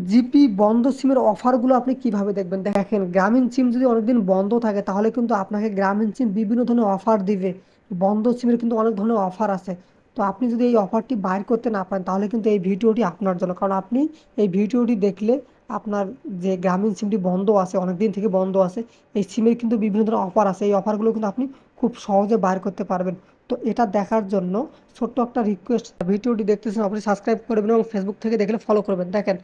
GP বন্ধ সিমের অফারগুলো আপনি কিভাবে দেখবেন? দেখেন, গ্রামীণ সিম যদি অনেকদিন বন্ধ থাকে তাহলে কিন্তু আপনাকে গ্রামীণ সিম বিভিন্ন ধরনের অফার দিবে। বন্ধ সিমের কিন্তু অনেক ধরনের অফার আছে। তো আপনি যদি এই অফারটি বাইর করতে না পারেন তাহলে কিন্তু এই ভিডিওটি আপনার জন্য, কারণ আপনি এই ভিডিওটি দেখলে আপনার যে গ্রামীণ সিমটি বন্ধ আছে, অনেকদিন থেকে বন্ধ আছে, এই সিমের কিন্তু বিভিন্ন ধরনের অফার আছে। এই অফারগুলো কিন্তু আপনি খুব সহজে বাইর করতে পারবেন। তো এটা দেখার জন্য ছোট্ট একটা রিকোয়েস্ট, ভিডিওটি দেখতেছেন অবশ্যই সাবস্ক্রাইব করবেন এবং ফেসবুক থেকে দেখলে ফলো করবেন। দেখেন,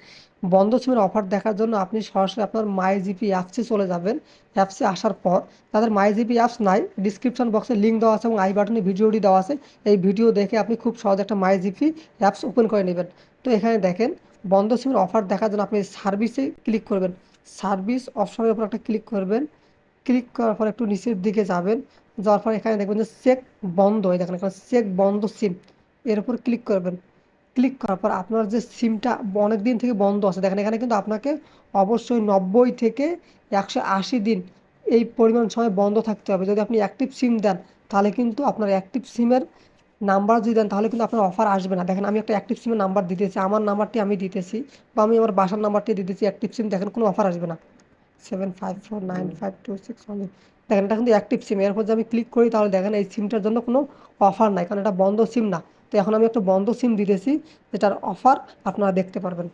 বন্ধ সিমের অফার দেখার জন্য আপনি সরাসরি আপনার মাই জিপি অ্যাপসে চলে যাবেন। অ্যাপসে আসার পর তাদের মাই জিপি অ্যাপস নাই, ডিসক্রিপশন বক্সে লিঙ্ক দেওয়া আছে এবং আই বাটনে ভিডিওটি দেওয়া আছে। এই ভিডিও দেখে আপনি খুব সহজে একটা মাই জিপি অ্যাপস ওপেন করে নেবেন। তো এখানে দেখেন, বন্ধ সিমের অফার দেখার জন্য আপনি সার্ভিসে ক্লিক করবেন। সার্ভিস অপশনের উপর একটা ক্লিক করবেন। ক্লিক করার পর একটু নিচের দিকে যাবেন। যাওয়ার পর এখানে দেখবেন যে চেক বন্ধ, এই দেখেন এখানে চেক বন্ধ সিম, এর উপর ক্লিক করবেন। ক্লিক করার পর আপনার যে সিমটা অনেক দিন থেকে বন্ধ আছে, দেখেন এখানে কিন্তু আপনাকে অবশ্যই 90 থেকে 180 দিন এই পরিমাণ সময় বন্ধ থাকতে হবে। যদি আপনি অ্যাক্টিভ সিম দেন তাহলে কিন্তু আপনার অ্যাক্টিভ সিমের নাম্বার যদি দেন তাহলে কিন্তু আপনার অফার আসবে না। দেখেন, আমি একটা অ্যাক্টিভ সিমের নাম্বার দিতেছি, আমার নাম্বারটি আমি দিতেছি বা আমি আমার বাসার নাম্বারটি দিতেছি অ্যাক্টিভ সিম, দেখেন কোনো অফার আসবে না। 75495261, দেখেন এটা কিন্তু অ্যাক্টিভ সিম। এরপর যদি আমি ক্লিক করি তাহলে দেখেন এই সিমটার জন্য কোনো অফার নাই, কারণ এটা বন্ধ সিম না। তো এখন আমি একটা বন্ধ সিম দিতেছি, যেটার অফার আপনারা দেখতে পারবেন।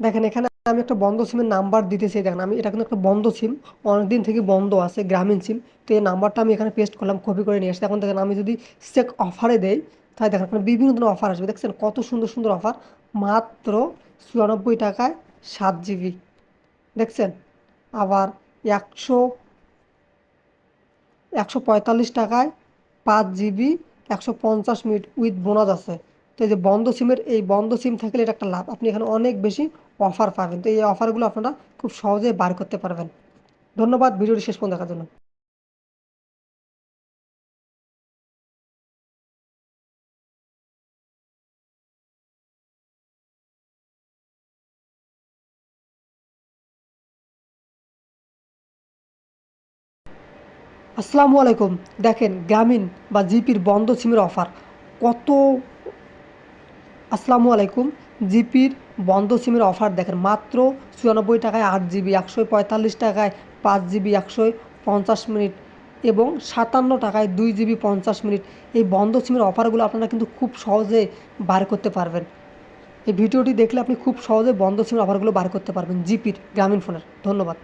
দেখেন এখানে আমি একটা বন্ধ সিমের নাম্বার দিতেছি, দেখেন আমি এটা কিন্তু একটা বন্ধ সিম, অনেকদিন থেকে বন্ধ আছে, গ্রামীণ সিম। তো এই নাম্বারটা আমি এখানে পেস্ট করলাম, কপি করে নিয়ে আসছি। এখন দেখেন আমি যদি চেক অফারে দেই তাহলে দেখেন এখানে বিভিন্ন ধরনের অফার আসবে। দেখছেন কত সুন্দর সুন্দর অফার, মাত্র 94 টাকায় 7 জিবি, দেখছেন। আবার 145 টাকায় 5 জিবি 150 মিনিট উইথ বোনাস আছে। তো এই যে বন্ধ সিমের, এই বন্ধ সিম থাকলে এটা একটা লাভ, আপনি এখানে অনেক বেশি অফার পাবেন। তো এই অফারগুলো আপনারা খুব সহজে বার করতে পারবেন। ধন্যবাদ ভিডিওটি শেষ পর্যন্ত দেখার জন্য। আসসালামু আলাইকুম। দেখেন, গ্রামীণ বা জিপির বন্ধ সিমের অফার কত। আসসালামু আলাইকুম। জিপির বন্ধ সিমের অফার দেখেন, মাত্র 94 টাকায় 8 জিবি, 145 টাকায় 5 জিবি 150 মিনিট এবং 57 টাকায় 2 জিবি 50 মিনিট। এই বন্ধ সিমের অফারগুলো আপনারা কিন্তু খুব সহজে বার করতে পারবেন। এই ভিডিওটি দেখলে আপনি খুব সহজে বন্ধ সিমের অফারগুলো বার করতে পারবেন জিপির গ্রামীণ ফোনের। ধন্যবাদ।